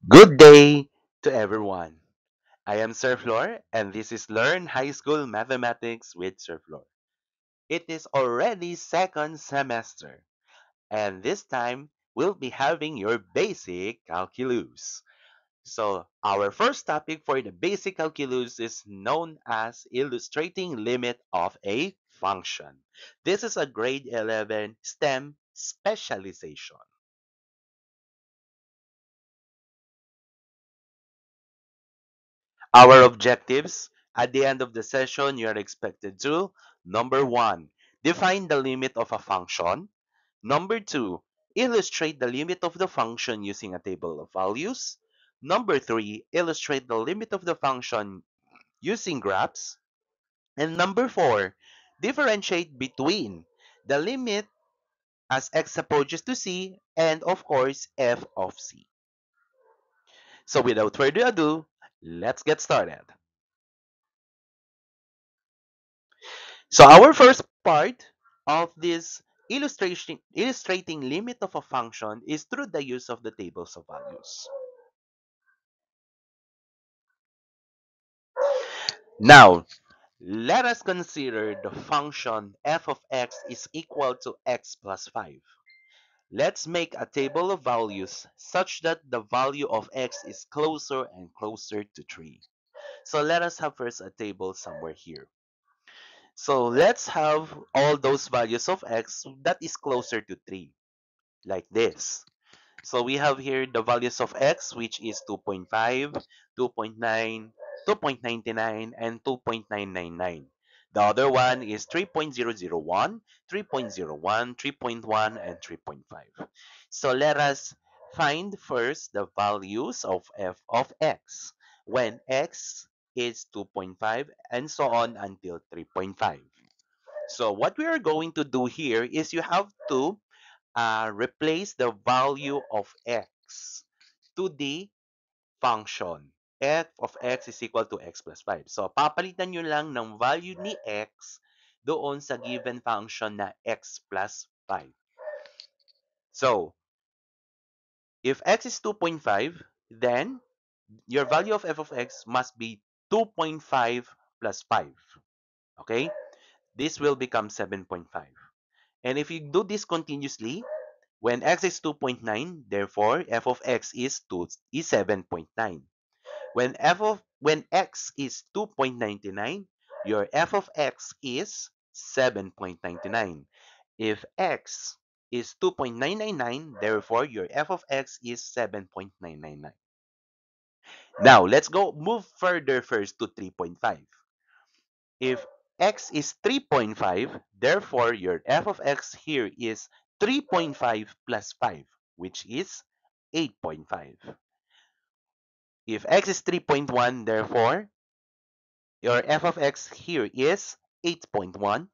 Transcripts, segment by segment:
Good day to everyone. I am Sir Flor, and this is Learn High School Mathematics with Sir Flor. It is already second semester, and this time we'll be having your basic calculus. So, our first topic for the basic calculus is known as illustrating limit of a function. This is a grade 11 STEM specialization. Our objectives at the end of the session, you are expected to number one, define the limit of a function. Number two, illustrate the limit of the function using a table of values. Number three, illustrate the limit of the function using graphs. And number four, differentiate between the limit as x approaches to c and, of course, f of c. So without further ado, let's get started. So our first part of this illustrating limit of a function is through the use of the tables of values. Now, let us consider the function f of x is equal to x plus 5. Let's make a table of values such that the value of x is closer and closer to 3. So let us have first a table somewhere here. So let's have all those values of x that is closer to 3, like this. So we have here the values of x, which is 2.5, 2.9, 2.99, and 2.999. The other one is 3.001, 3.01, 3.1, and 3.5. So let us find first the values of f of x when x is 2.5 and so on until 3.5. So what we are going to do here is you have to replace the value of x to the function. F of x is equal to x plus 5. So, papalitan nyo lang ng value ni x doon sa given function na x plus 5. So, if x is 2.5, then your value of f of x must be 2.5 plus 5. Okay? This will become 7.5. And if you do this continuously, when x is 2.9, therefore f of x is 7.9. When x is 2.99, your f of x is 7.99. If x is 2.999, therefore your f of x is 7.999. Now, let's go move further first to 3.5. If x is 3.5, therefore your f of x here is 3.5 plus 5, which is 8.5. If x is 3.1, therefore your f of x here is 8.1.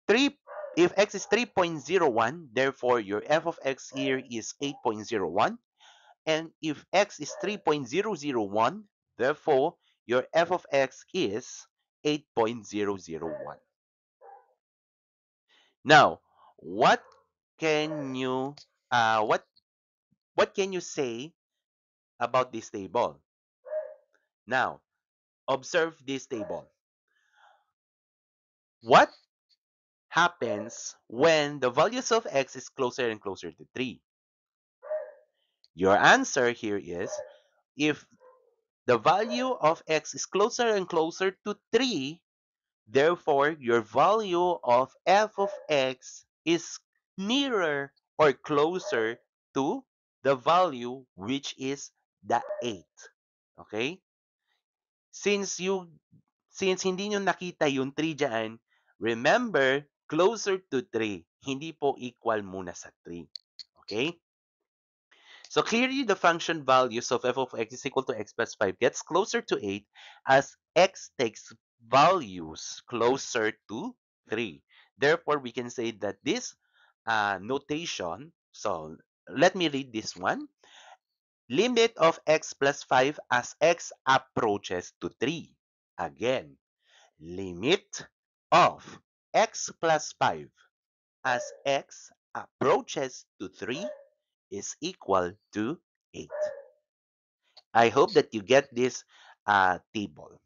3, if x is 3.01, therefore your f of x here is 8.01. And if x is 3.001, therefore your f of x is 8.001. Now, what can you uh, what what can you say about this table? Now, observe this table. What happens when the values of x is closer and closer to 3? Your answer here is if the value of x is closer and closer to 3, therefore your value of f of x is nearer or closer to the value which is the 8. Okay? Since you since hindi nyo nakita yung 3 dyan, remember, closer to 3. Hindi po equal muna sa 3. Okay? So clearly, the function values of f of x is equal to x plus 5 gets closer to 8 as x takes values closer to 3. Therefore, we can say that this notation, so let me read this one. Limit of x plus 5 as x approaches to 3. Again, limit of x plus 5 as x approaches to 3 is equal to 8. I hope that you get this table.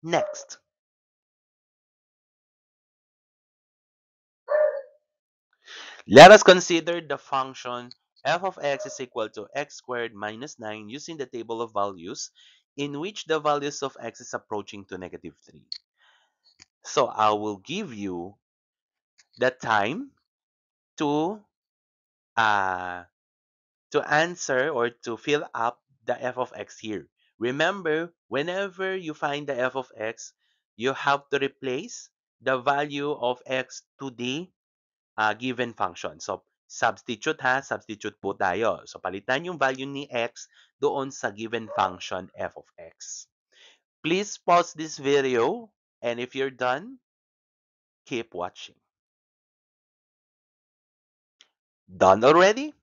Next, let us consider the function f of x is equal to x squared minus 9 using the table of values in which the values of x is approaching to negative 3. So I will give you the time to uh, to answer or to fill up the f of x here. Remember, whenever you find the f of x, you have to replace the value of x to the given function. So, substitute po tayo. So, palitan yung value ni x doon sa given function f of x. Please pause this video, and if you're done, keep watching. Done already?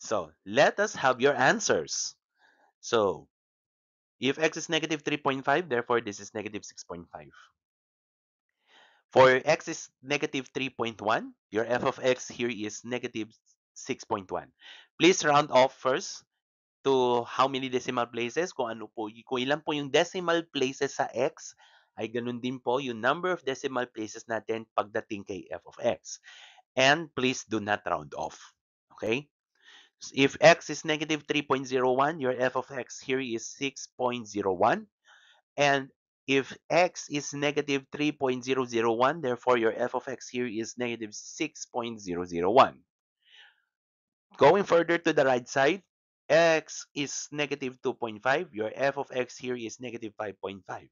So, let us have your answers. So, if x is negative 3.5, therefore this is negative 6.5. For x is negative 3.1, your f of x here is negative 6.1. Please round off first to how many decimal places, kung ilan po yung decimal places sa x, ay ganun din po yung number of decimal places natin pagdating kay f of x. And please do not round off. Okay? If x is negative 3.01, your f of x here is 6.01. And if x is negative 3.001, therefore your f of x here is negative 6.001. Going further to the right side, x is negative 2.5. Your f of x here is negative 5.5.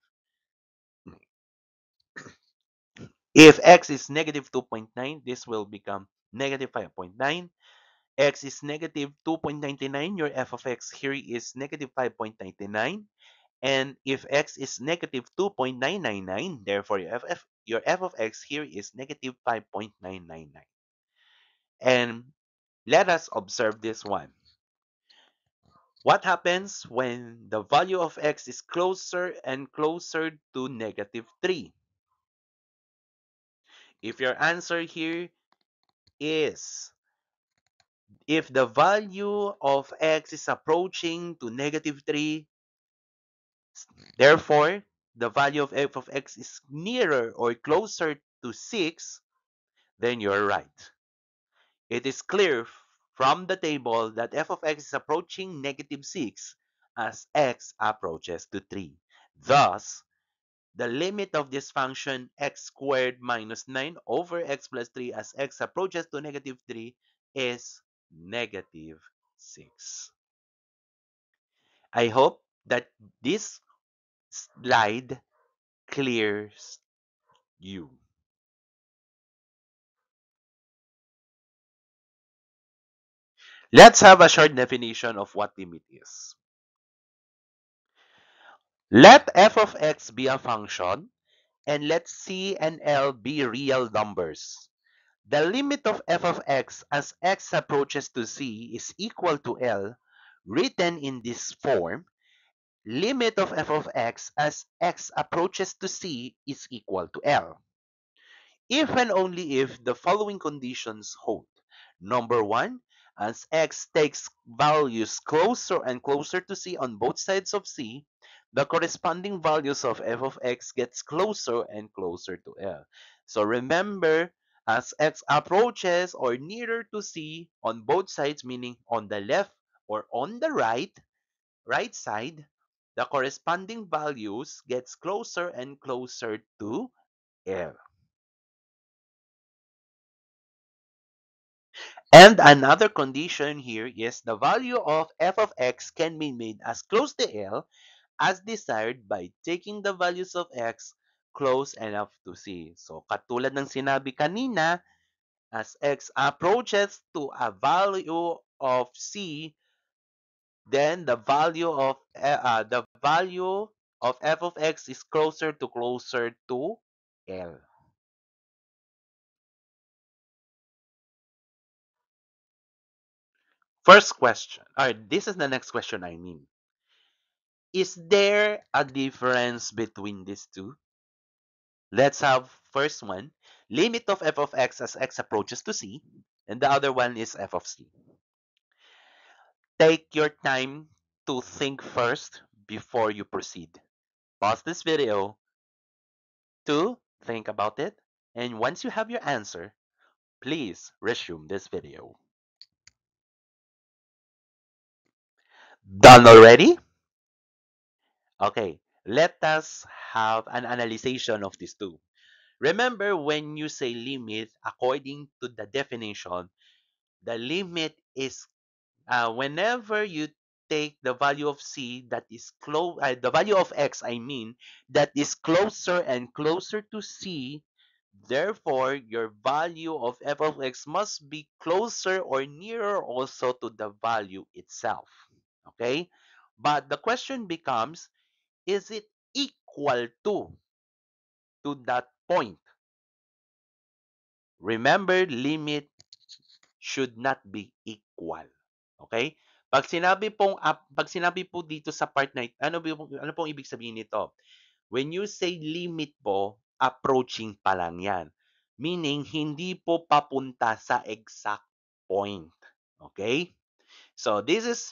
If x is negative 2.9, this will become negative 5.9. X is negative 2.99. Your f of x here is negative 5.99. And if x is negative 2.999, therefore your f of x here is negative 5.999. And let us observe this one. What happens when the value of x is closer and closer to negative 3? If your answer here is, if the value of x is approaching to negative 3, therefore the value of f of x is nearer or closer to 6, then you're right. It is clear from the table that f of x is approaching negative 6 as x approaches to 3. Thus, the limit of this function x squared minus 9 over x plus 3 as x approaches to negative 3 is negative 6. I hope that this slide clears you. Let's have a short definition of what limit is. Let f of x be a function and let c and l be real numbers. The limit of f of x as x approaches to c is equal to L, written in this form. Limit of f of x as x approaches to c is equal to L. If and only if the following conditions hold. Number one, as x takes values closer and closer to c on both sides of c, the corresponding values of f of x gets closer and closer to L. So remember, as x approaches or nearer to c on both sides, meaning on the left or on the right side, the corresponding values gets closer and closer to L. And another condition here is the value of f of x can be made as close to L as desired by taking the values of x close enough to c. So, katulad ng sinabi kanina, as x approaches to a value of c, then the value of f of x is closer to L. First question, or this is the next question I mean. Is there a difference between these two? Let's have first one, limit of f of x as x approaches to c, and the other one is f of c. Take your time to think first before you proceed. Pause this video to think about it, and once you have your answer, please resume this video. Done already? Okay, let us have an analyzation of these two. Remember, when you say limit, according to the definition, the limit is whenever you take the value of c that is close, the value of x, I mean, that is closer and closer to c, therefore your value of f of x must be closer or nearer also to the value itself. Okay? But the question becomes, is it equal to that point? Remember, limit should not be equal. Okay? Pag sinabi po dito sa part na ano pong ibig sabihin nito? When you say limit po, approaching pa lang 'yan. Meaning hindi po papunta sa exact point. Okay? So this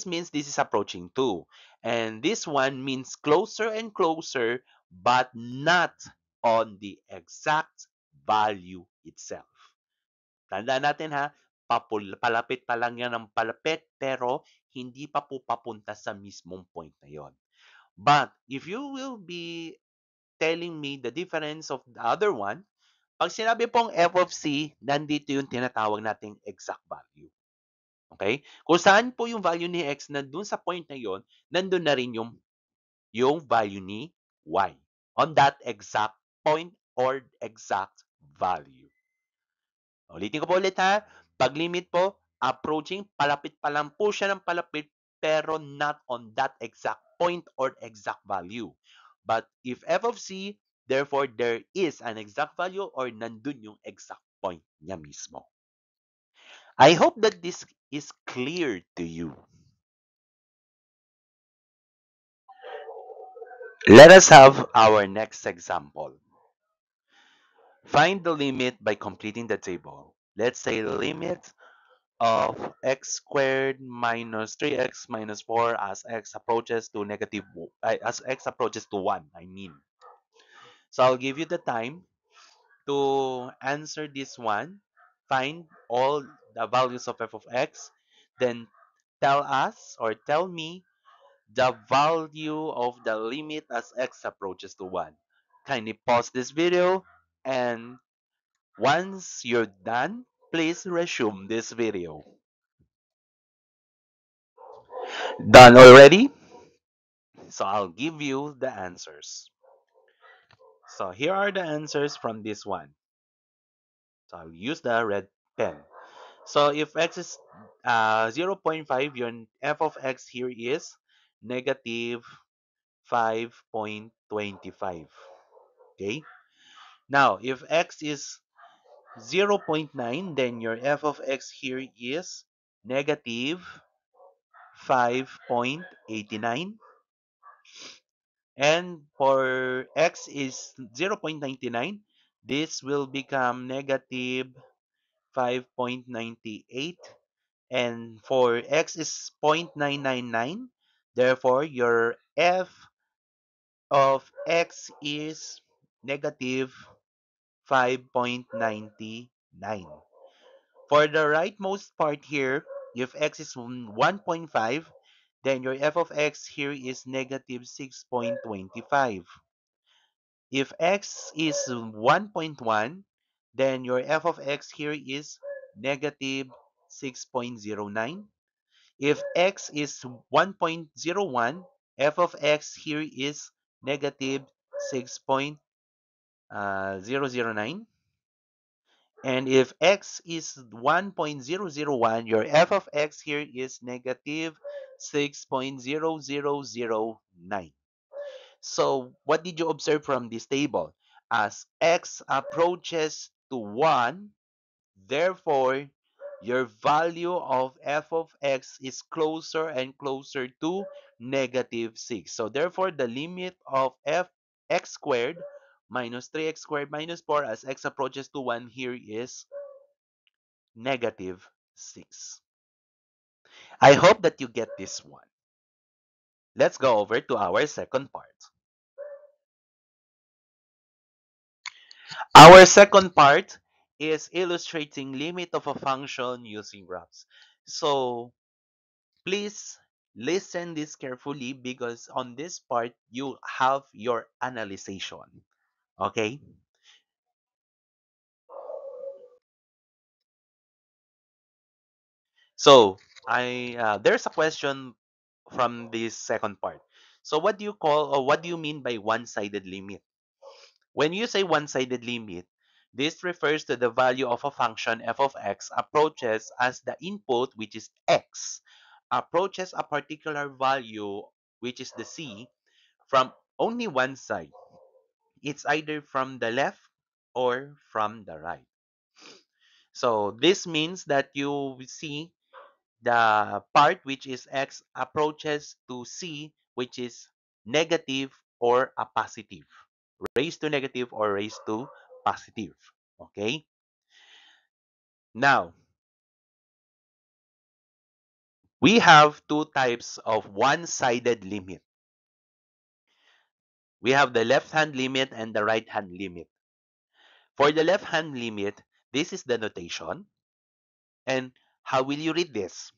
means this is approaching too. And this one means closer and closer but not on the exact value itself. Tandaan natin ha, palapit pa lang yan ng palapit pero hindi pa po papunta sa mismong point na yon. But if you will be telling me the difference of the other one, pag sinabi pong f of c, nandito yung tinatawag nating exact value. Okay? Kung saan po yung value ni x nandun sa point na yon, nandun na rin yung value ni y on that exact point or exact value. Ulitin ko po ulit ha. Pag limit po, approaching, palapit pa lang po siya ng palapit pero not on that exact point or exact value. But if f of c, therefore there is an exact value or nandun yung exact point niya mismo. I hope that this is clear to you. Let us have our next example. Find the limit by completing the table. Let's say limit of x squared minus 3x minus 4 as x approaches to as x approaches to 1, I mean. So I'll give you the time to answer this one. Find all the values of f of x, then tell us or tell me the value of the limit as x approaches to 1. Kindly pause this video, and once you're done, please resume this video. Done already? So I'll give you the answers. So here are the answers from this one. So I'll use the red pen. So if x is 0.5, your f of x here is negative 5.25. Okay? Now, if x is 0.9, then your f of x here is negative 5.89. And for x is 0.99, this will become negative 5.98. And for x is 0.999, therefore your f of x is negative 5.99. For the rightmost part here, if x is 1.5, then your f of x here is negative 6.25. If x is 1.1, then your f of x here is negative 6.09. If x is 1.01, f of x here is negative 6.009. And if x is 1.001, your f of x here is negative 6.0009. So what did you observe from this table? As x approaches to 1, therefore, your value of f of x is closer and closer to negative 6. So therefore, the limit of x squared minus 3x squared minus 4 as x approaches to 1 here is negative 6. I hope that you get this one. Let's go over to our second part. Our second part is illustrating limit of a function using graphs. So please listen this carefully because on this part you have your analyzation. Okay? So I there's a question from this second part. So what do you call or what do you mean by one-sided limit? When you say one-sided limit, this refers to the value of a function f of x approaches as the input, which is x, approaches a particular value, which is the c, from only one side. It's either from the left or from the right. So this means that you see the part which is x approaches to c, which is negative or a positive. Raised to negative or raised to positive. Okay? Now, we have two types of one-sided limit. We have the left-hand limit and the right-hand limit. For the left-hand limit, this is the notation. And how will you read this?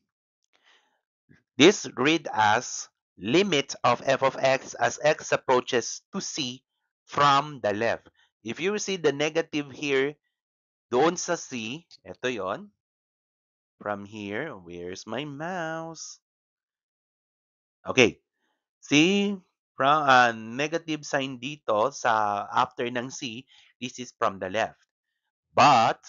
This read as limit of f of x as x approaches to c from the left. If you see the negative here, doon sa c, ito yon. From here, where's my mouse? Okay, see, from negative sign dito sa after ng C, this is from the left. But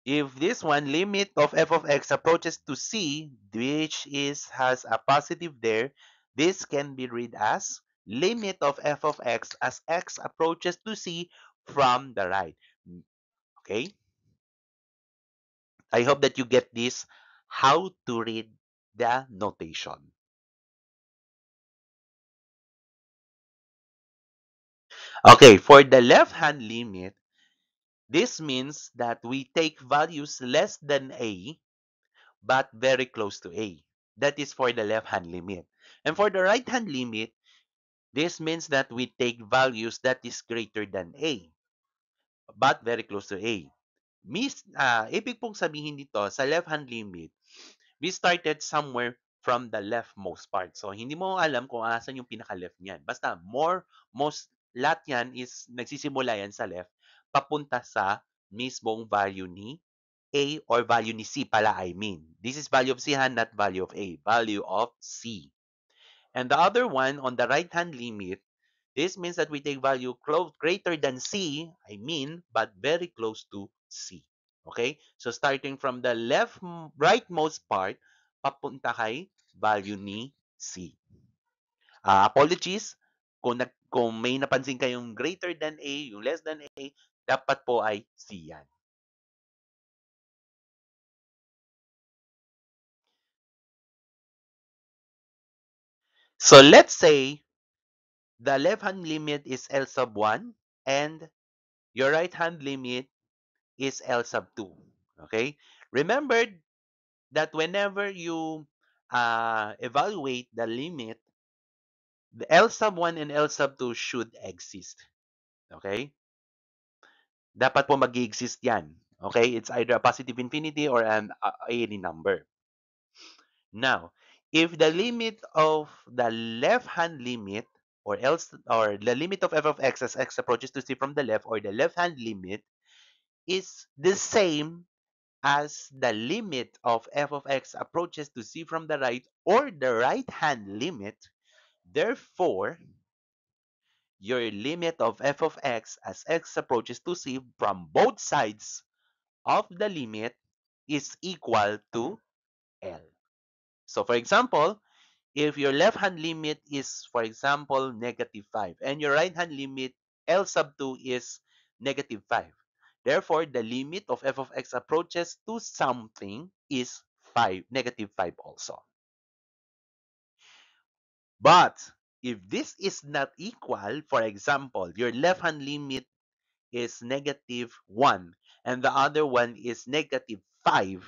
if this one limit of f of x approaches to C, which is has a positive there, this can be read as limit of f of x as x approaches to C from the right. Okay? I hope that you get this how to read the notation. Okay, for the left hand limit, this means that we take values less than a but very close to a. That is for the left hand limit. And for the right hand limit, this means that we take values that is greater than a but very close to a. Ibig pong sabihin dito, sa left hand limit, we started somewhere from the leftmost part. So, hindi mo alam kung asan yung pinaka-left niyan. Basta, lahat yan is, nagsisimula yan sa left, papunta sa mismong value ni A or value ni C pala, I mean. This is value of C, not value of A. Value of C. And the other one, on the right-hand limit, this means that we take value greater than C, I mean, but very close to C. Okay? So starting from the rightmost part, papunta kay value ni C. Apologies kung may napansin kayong greater than A, yung less than A, dapat po ay C yan. So let's say the left hand limit is L sub 1 and your right hand limit is L sub 2. Okay? Remember that whenever you evaluate the limit, the L sub 1 and L sub 2 should exist. Okay? Dapat po mag-exist yan. Okay? It's either a positive infinity or any number. Now, if the limit of the left-hand limit or the limit of f of x as x approaches to c from the left or the left-hand limit is the same as the limit of f of x approaches to c from the right or the right-hand limit, therefore, your limit of f of x as x approaches to c from both sides of the limit is equal to L. So, for example, if your left hand limit is, for example, negative 5, and your right hand limit L sub 2 is negative 5. Therefore, the limit of f of x approaches to something is 5, negative 5 also. But if this is not equal, for example, your left hand limit is negative 1 and the other one is negative 5,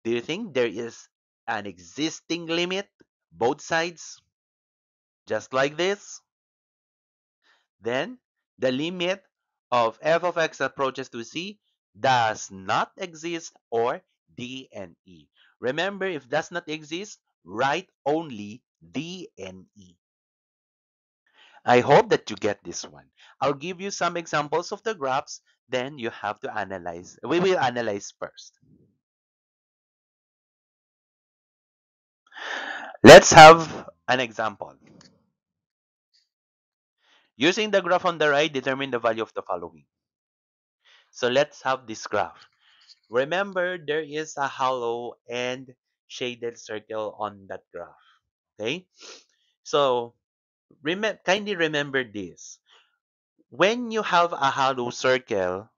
Do you think there is an existing limit, both sides, just like this? Then the limit of f of x approaches to c does not exist, or D and E. Remember, if does not exist, write only D and E. I hope that you get this one. I'll give you some examples of the graphs, then you have to analyze. We will analyze first. Let's have an example. Using the graph on the right, determine the value of the following. So let's have this graph. Remember, there is a hollow and shaded circle on that graph. Okay? So, kindly remember this. When you have a hollow circle,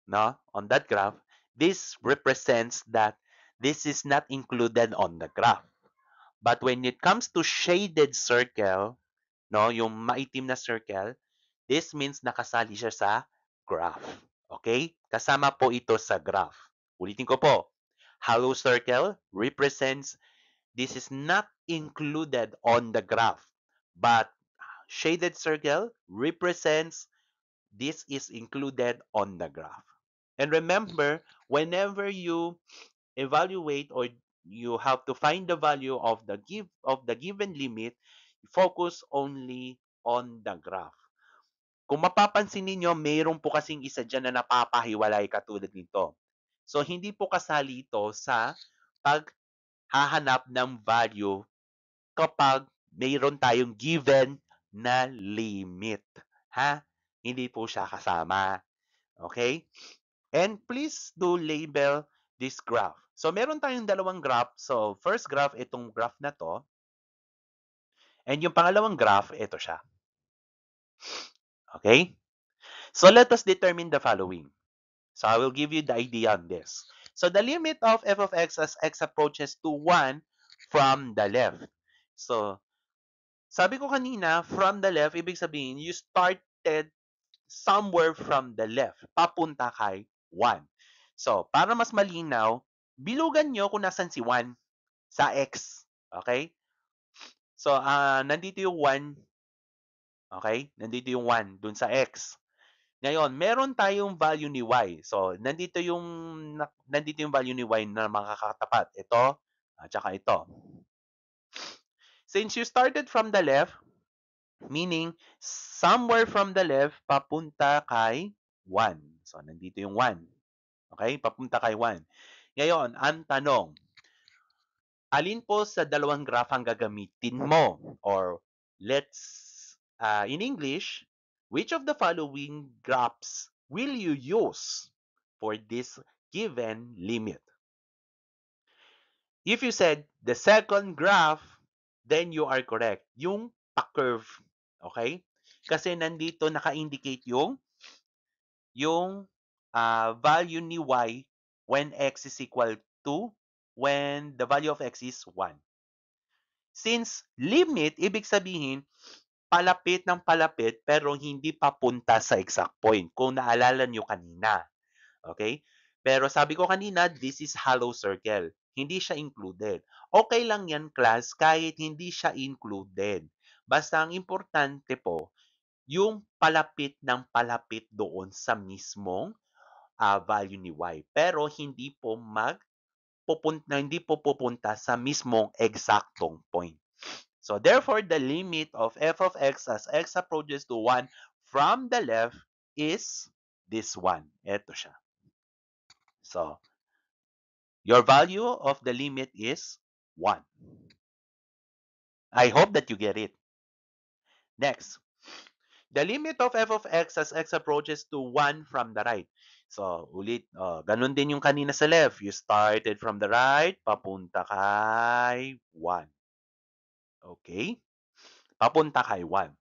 no, on that graph, this represents that this is not included on the graph. But when it comes to shaded circle, no, yung maitim na circle, this means nakasali siya sa graph. Okay? Kasama po ito sa graph. Ulitin ko po. Hollow circle represents this is not included on the graph. But shaded circle represents this is included on the graph. And remember, whenever you evaluate or you have to find the value of the given limit, focus only on the graph. Kung mapapansin ninyo, mayroon po kasing isa dyan na napapahiwalay katulad nito. So, hindi po kasali ito sa paghahanap ng value kapag mayroon tayong given na limit. Ha? Hindi po siya kasama. Okay? And please do label this graph. So, meron tayong dalawang graph. So, first graph, itong graph na to. And yung pangalawang graph, ito siya. Okay? So, let us determine the following. So, I will give you the idea on this. So, the limit of f of x as x approaches to 1 from the left. So, sabi ko kanina, from the left, ibig sabihin, you started somewhere from the left, papunta kay 1. So, para mas malinaw, bilugan nyo kung nasan si 1 sa x. Okay? So, nandito yung 1. Okay? Nandito yung 1 dun sa x. Ngayon, meron tayong value ni y. So, nandito yung value ni y na makakatapat. Ito, at saka ito. Since you started from the left, meaning somewhere from the left, papunta kay 1. So, nandito yung 1. Okay? Papunta kay 1. Ngayon, ang tanong, alin po sa dalawang graph ang gagamitin mo? Or in English, which of the following graphs will you use for this given limit? If you said the second graph, then you are correct. Yung pa-curve. Okay? Kasi nandito naka-indicate yung value ni y when x is equal to when the value of x is 1. Since limit, ibig sabihin, palapit ng palapit pero hindi papunta sa exact point. Kung naalala nyo kanina. Okay? Pero sabi ko kanina, this is hollow circle. Hindi siya included. Okay lang yan, class, kahit hindi siya included. Basta ang importante po, yung palapit ng palapit doon sa mismong value ni y. Pero hindi po pupunta sa mismong eksaktong point. So therefore, the limit of f of x as x approaches to 1 from the left is this one. Ito siya. So, your value of the limit is 1. I hope that you get it. Next, the limit of f of x as x approaches to 1 from the right. So, ulit, ganun din yung kanina sa left. You started from the right, papunta kay 1. Okay? Papunta kay 1.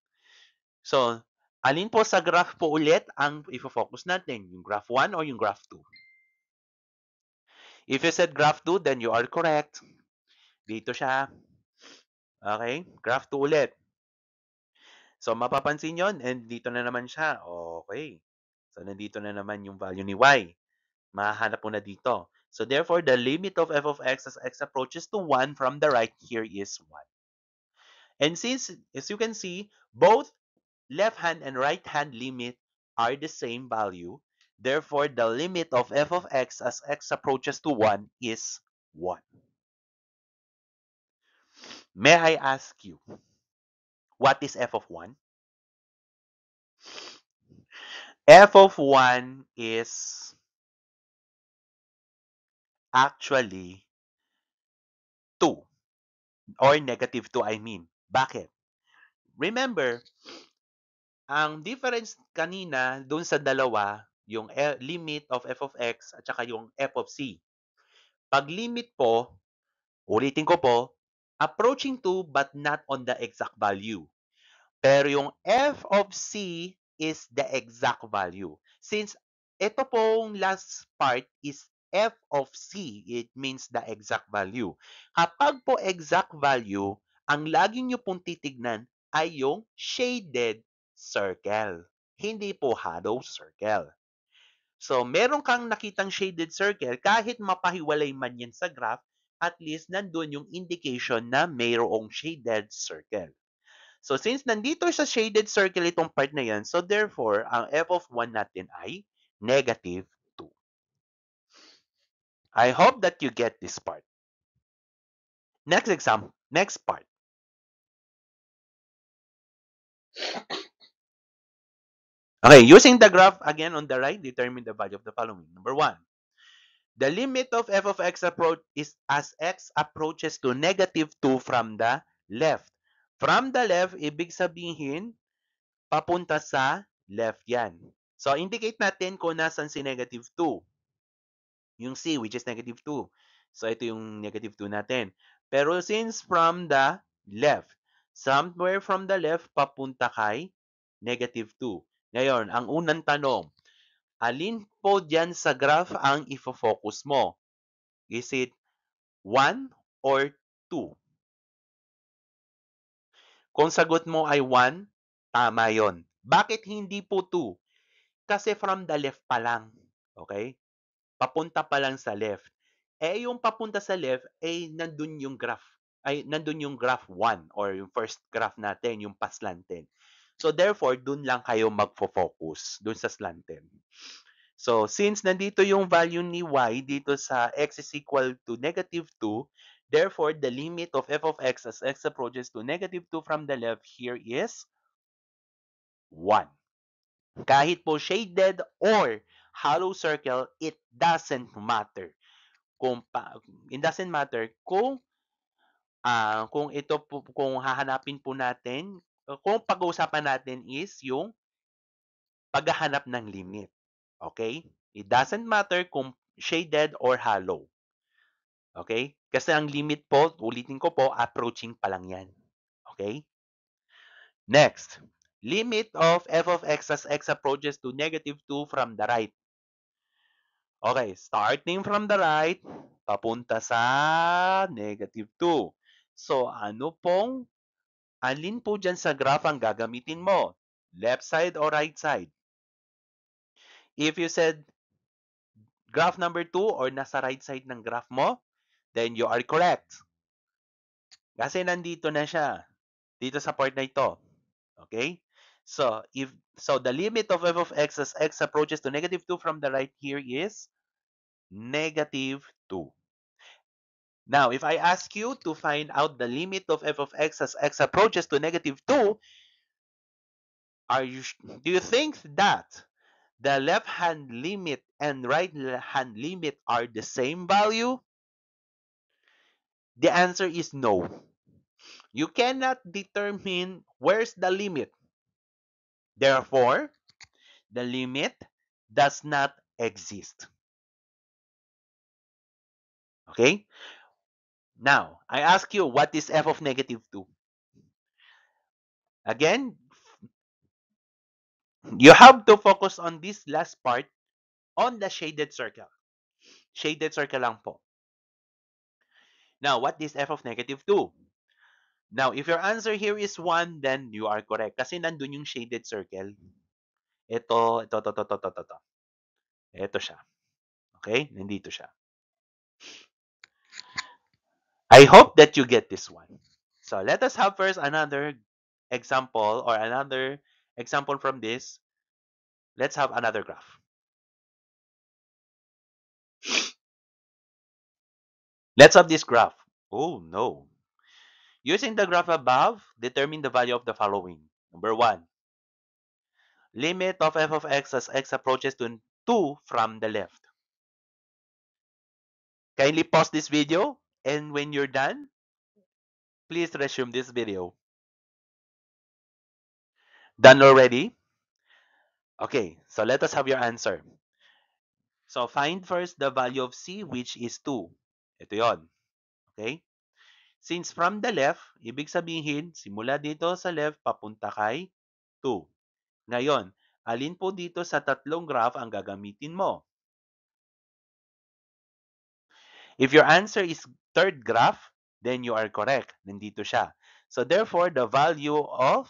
So, alin po sa graph po ulit ang ifo-focus natin? Yung graph 1 or yung graph 2? If you said graph 2, then you are correct. Dito siya. Okay? Graph 2 ulit. So, mapapansin yon, and dito na naman siya. Okay. So, nandito na naman yung value ni y. Mahahanap mo na dito. So therefore, the limit of f of x as x approaches to 1 from the right here is 1. And since, as you can see, both left hand and right hand limit are the same value, therefore the limit of f of x as x approaches to 1 is 1. May I ask you, what is f of 1? F of 1 is actually 2 or negative 2, I mean. Bakit? Remember, ang difference kanina dun sa dalawa, yung limit of f of x at saka yung f of c. Pag limit po, ulitin ko po, approaching to but not on the exact value. Pero yung f of c is the exact value. Since ito pong last part is f of c, it means the exact value. Kapag po exact value, ang lagi nyo pong titignan ay yung shaded circle. Hindi po hollow circle. So, meron kang nakitang shaded circle, kahit mapahiwalay man yan sa graph, at least nandun yung indication na mayroong shaded circle. So, since nandito sa shaded circle itong part na yan, so therefore, ang f of 1 natin ay negative 2. I hope that you get this part. Next example, next part. Okay, using the graph again on the right, determine the value of the following. Number 1, the limit of f of x approach is as x approaches to negative 2 from the left. From the left, ibig sabihin, papunta sa left yan. So, indicate natin kung nasan si negative 2. Yung c, which is negative 2. So, ito yung negative 2 natin. Pero since from the left, somewhere from the left, papunta kay negative 2. Ngayon, ang unang tanong, alin po dyan sa graph ang ifo-focus mo? Is it 1 or 2? Kung sagot mo ay 1, tama yon. Bakit hindi po 2? Kasi from the left pa lang. Okay? Papunta pa lang sa left. Eh, yung papunta sa left, ay nandun yung graph. Ay, nandun yung graph 1 or yung first graph natin, yung paslanted. So, therefore, dun lang kayo magfo-focus, dun sa slanted. So, since nandito yung value ni y dito sa x is equal to negative 2, therefore, the limit of f of x as x approaches to negative 2 from the left here is 1. Kahit po shaded or hollow circle, it doesn't matter. It doesn't matter kung ito po, kung hahanapin po natin, kung pag-uusapan natin is yung paghahanap ng limit. Okay? It doesn't matter kung shaded or hollow. Okay? Kasi ang limit po, ulitin ko po, approaching pa lang yan. Okay? Next, limit of f of x as x approaches to negative 2 from the right. Okay, starting from the right, papunta sa negative 2. So, alin po dyan sa graph ang gagamitin mo? Left side or right side? If you said graph number 2 or nasa right side ng graph mo, then you are correct. Kasi nandito na siya. Dito sa part na ito. Okay? So, the limit of f of x as x approaches to negative 2 from the right here is negative 2. Now, if I ask you to find out the limit of f of x as x approaches to negative 2, do you think that the left hand limit and right hand limit are the same value? The answer is no. You cannot determine where's the limit. Therefore, the limit does not exist. Okay? Now, I ask you, what is f of negative 2? Again, you have to focus on this last part on the shaded circle. Shaded circle lang po. Now, what is f of negative 2? Now, if your answer here is 1, then you are correct. Kasi nandun yung shaded circle. Ito. Ito siya. Okay? Nandito siya. I hope that you get this one. So let us have first another example or another example from this. Let's have another graph. Let's have this graph. Oh no. Using the graph above, determine the value of the following. Number 1, limit of f of x as x approaches to 2 from the left. Kindly pause this video, and when you're done, please resume this video. Done already? Okay, so let us have your answer. So find first the value of c, which is 2. Ito yon. Okay? Since from the left, ibig sabihin, simula dito sa left, papunta kay 2. Ngayon, alin po dito sa tatlong graph ang gagamitin mo? If your answer is third graph, then you are correct. Nandito siya. So therefore, the value of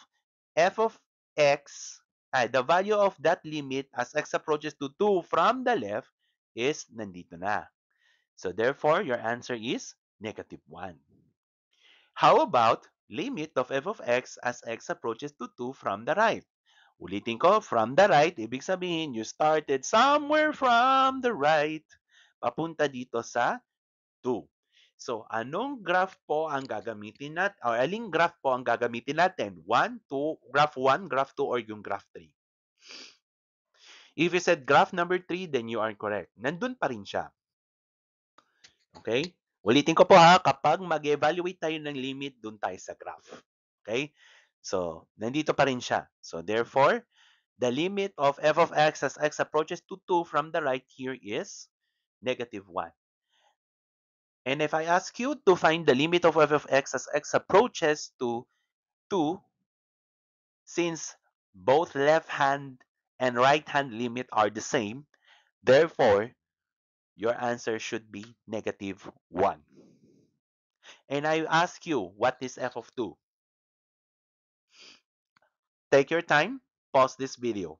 f of x, the value of that limit as x approaches to 2 from the left is nandito na. So therefore, your answer is negative 1. How about limit of f of x as x approaches to 2 from the right? Ulitin ko, from the right, ibig sabihin, you started somewhere from the right, papunta dito sa 2. So, anong graph po ang gagamitin natin, o aling graph po ang gagamitin natin? 1, 2, graph 1, graph 2, or yung graph 3? If you said graph number 3, then you are correct. Nandun pa rin siya. Okay? Ulitin ko po ha, kapag mag-evaluate tayo ng limit, dun tayo sa graph. Okay? So, nandito pa rin siya. So, therefore, the limit of f of x as x approaches to 2 from the right here is negative 1. And if I ask you to find the limit of f of x as x approaches to 2, since both left hand and right hand limit are the same, therefore, your answer should be negative 1. And I ask you, what is f of 2? Take your time, pause this video.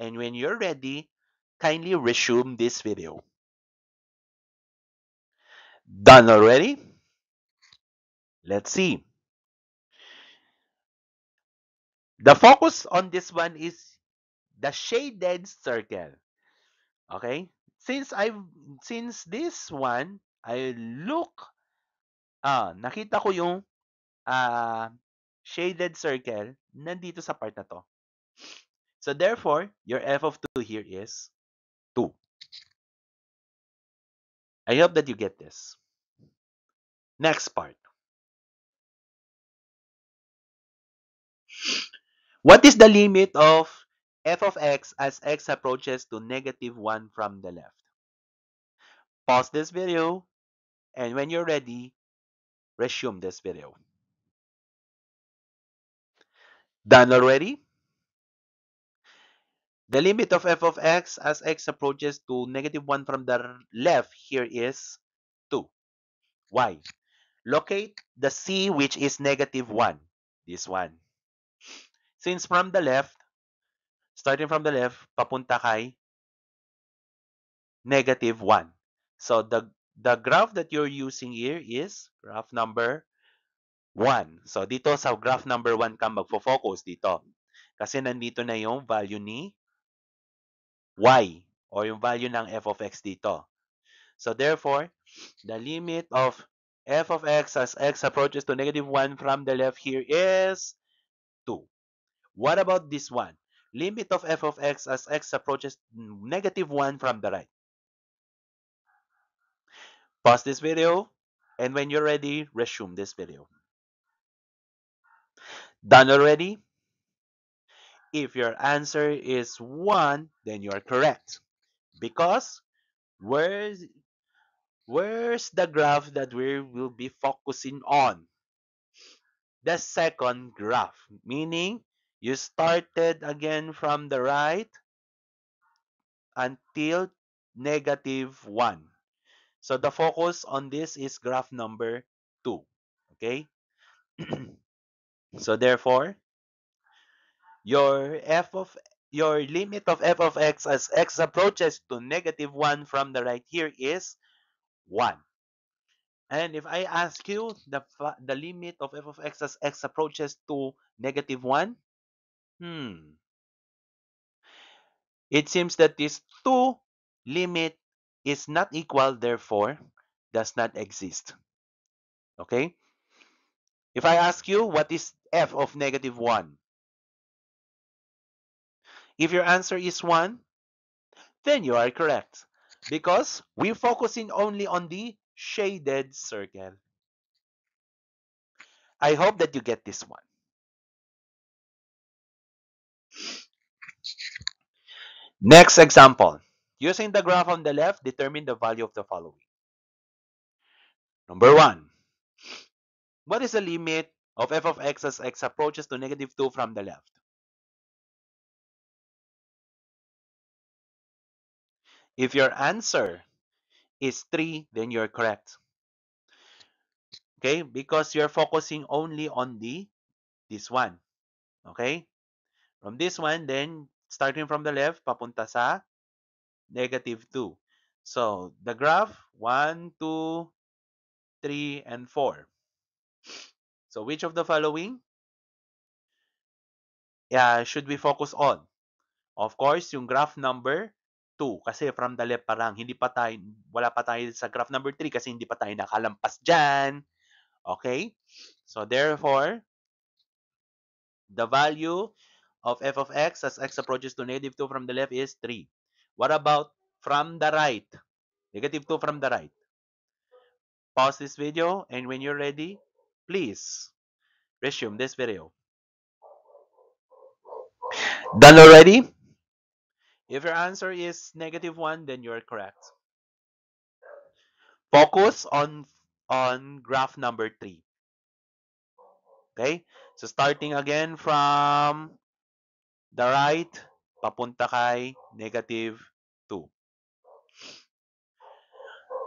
And when you're ready, kindly resume this video. Done already? Let's see. The focus on this one is the shaded circle. Okay? Since this one, I look, nakita ko yung shaded circle nandito sa part na to. So therefore, your f of 2 here is 2. I hope that you get this. Next part. What is the limit of f of x as x approaches to negative 1 from the left? Pause this video, and when you're ready, resume this video. Done already? The limit of f of x as x approaches to negative 1 from the left here is 2. Why? Locate the c, which is negative 1. This one. Since from the left, starting from the left, papunta kay negative 1. So the graph that you're using here is graph number 1. So dito sa graph number 1 ka magfo-focus dito. Kasi nandito na yung value ni y or yung value ng f of x dito. So therefore, the limit of f of x as x approaches to negative 1 from the left here is 2. What about this one? Limit of f of x as x approaches negative 1 from the right. Pause this video, and when you're ready, resume this video. Done already? If your answer is 1, then you are correct. Because where's the graph that we will be focusing on? The second graph, meaning you started again from the right until negative 1. So the focus on this is graph number 2. Okay? So therefore, your limit of f of x as x approaches to negative 1 from the right here is 1. And if I ask you the limit of f of x as x approaches to -1, it seems that this 2 limit is not equal, therefore does not exist. Okay? If I ask you what is f of -1, if your answer is 1, then you are correct because we're focusing only on the shaded circle. I hope that you get this one. Next example. Using the graph on the left, determine the value of the following. Number 1. What is the limit of f of x as x approaches to -2 from the left? If your answer is 3, then you're correct. Okay? Because you're focusing only on this one. Okay? From this one, then starting from the left, papunta sa -2. So, the graph, 1, 2, 3, and 4. So, which of the following should we focus on? Of course, yung graph number 2. Kasi from the left pa lang, wala pa tayo sa graph number 3 kasi hindi pa tayo nakalampas dyan. Okay? So, therefore, the value of f of x as x approaches to -2 from the left is 3. What about from the right? -2 from the right. Pause this video, and when you're ready, please resume this video. Done already? If your answer is -1, then you're correct. Focus on graph number 3. Okay? So starting again from the right, papunta kay -2.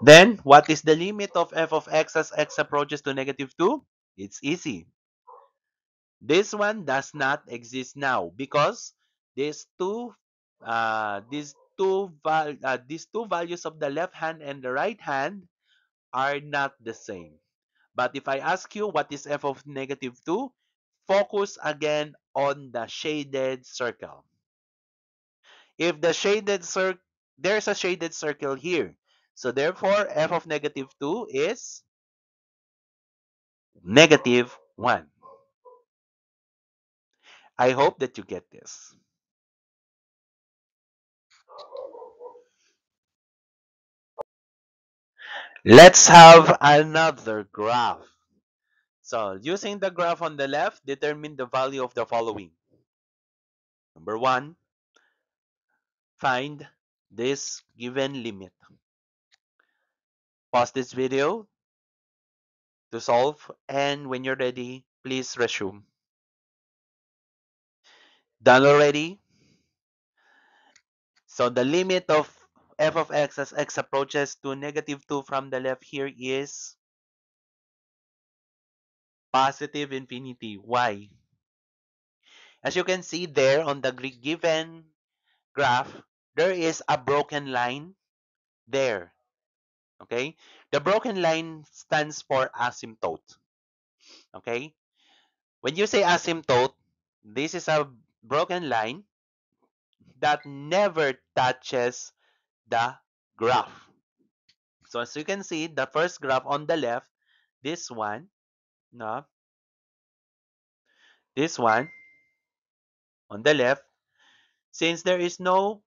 Then, what is the limit of f of x as x approaches to -2? It's easy. This one does not exist now because these two these two values of the left hand and the right hand are not the same. But if I ask you what is f of -2, focus again on the shaded circle. If the shaded circle, there's a shaded circle here. So therefore, f of -2 is -1. I hope that you get this. Let's have another graph. So using the graph on the left, determine the value of the following. Number 1, find this given limit. Pause this video to solve, and when you're ready, please resume. Done already? So the limit of f of x as x approaches to -2 from the left here is positive infinity. Why? As you can see there on the given graph, there is a broken line there. Okay? The broken line stands for asymptote. Okay? When you say asymptote, this is a broken line that never touches the graph. So as you can see, the first graph on the left, this one, no, this one on the left, since there is no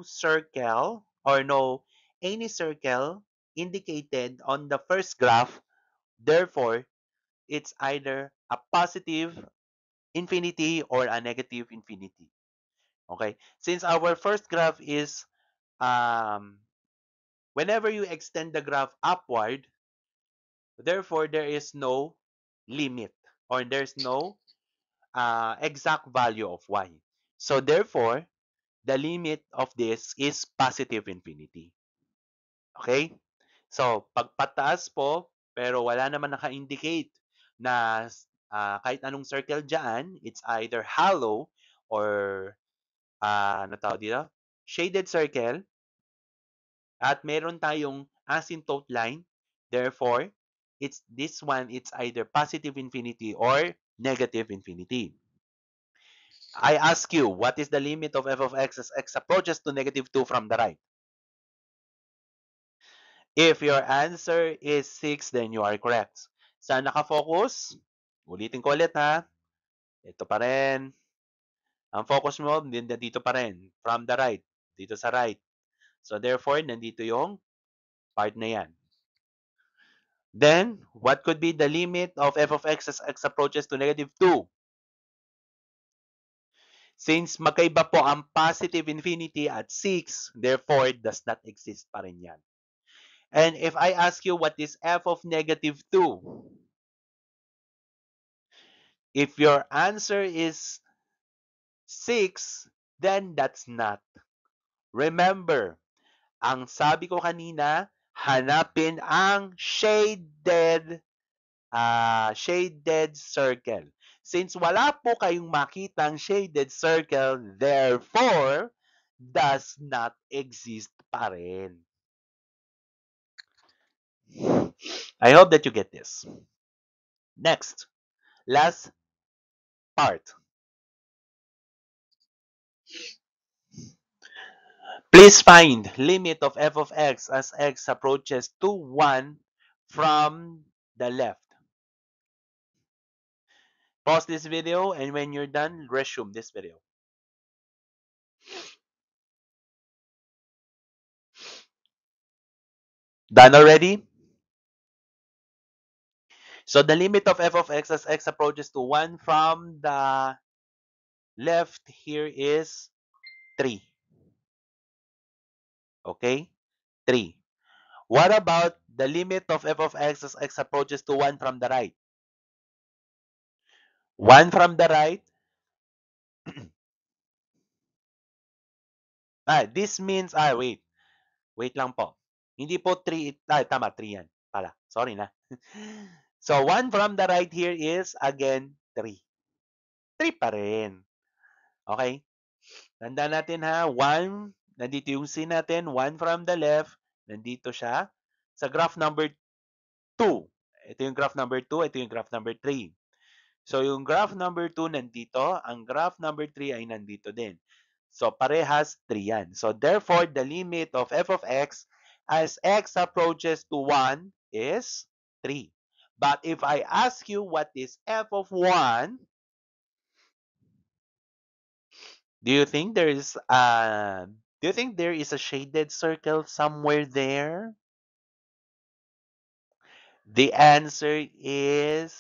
circle or no any circle indicated on the first graph, therefore it's either a positive infinity or a negative infinity. Okay, since our first graph is whenever you extend the graph upward, therefore there is no limit or there's no exact value of y. So therefore, the limit of this is positive infinity. Okay? So, pag pataas po, pero wala naman naka-indicate na kahit anong circle dyan, it's either hollow or ano tawag dito? Shaded circle, at meron tayong asymptote line. Therefore, it's this one, it's either positive infinity or negative infinity. I ask you, what is the limit of f of x as x approaches to negative 2 from the right? If your answer is 6, then you are correct. Saan nakafocus? Ulitin ko ulit ha. Ito pa rin. Ang focus mo, dito pa rin. From the right. Dito sa right. So therefore, nandito yung part na yan. Then, what could be the limit of f of x as x approaches to negative 2? Since magkaiba po ang positive infinity at 6, therefore, it does not exist pa rin yan. And if I ask you what is f of negative 2, if your answer is 6, then that's not. Remember, ang sabi ko kanina, hanapin ang shaded circle. Since wala po kayong makitang shaded circle, therefore, does not exist pa rin. I hope that you get this. Next, last part. Please find limit of f of x as x approaches to 1 from the left. Pause this video, and when you're done, resume this video. Done already? So the limit of f of x as x approaches to 1 from the left here is 3. Okay? 3. What about the limit of f of x as x approaches to 1 from the right? 1 from the right. This means, wait. Wait lang po. Hindi po 3, tama, 3 yan pala. Sorry na. So 1 from the right here is, again, 3. 3 pa rin. Okay? Tandaan natin ha, 1, nandito yung C natin, 1 from the left, nandito siya. Sa graph number 2, ito yung graph number 2, ito yung graph number 3. So yung graph number 2 nandito, ang graph number 3 ay nandito din. So parehas 3 yan. So therefore, the limit of f of x as x approaches to 1 is 3. But if I ask you what is f of 1, do you think there is a shaded circle somewhere there? The answer is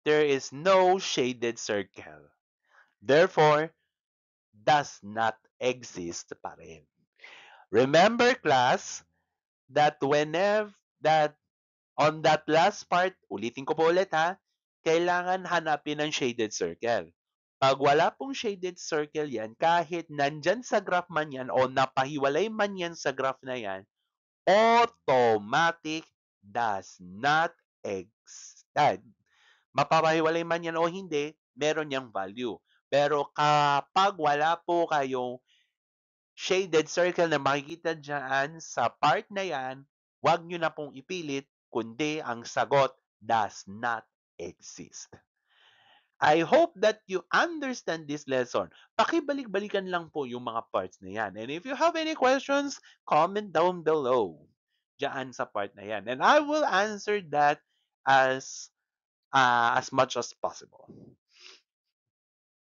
there is no shaded circle. Therefore, does not exist pa rin. Remember class that on that last part, ulitin ko po ulit ha, kailangan hanapin ang shaded circle. Pag wala pong shaded circle yan, kahit nandyan sa graph man yan o napahiwalay man yan sa graph na yan, automatic does not exist. Mapapahiwalay man yan o hindi, meron yang value. Pero kapag wala po kayong shaded circle na makikita dyan sa part na yan, huwag nyo na pong ipilit, kundi ang sagot does not exist. I hope that you understand this lesson. Pakibalik-balikan lang po yung mga parts na yan. And if you have any questions, comment down below dyan sa part na yan. And I will answer that as much as possible.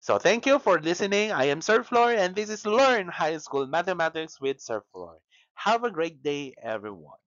So thank you for listening. I am Sir Floor, and this is Learn High School Mathematics with Sir Floor. Have a great day, everyone.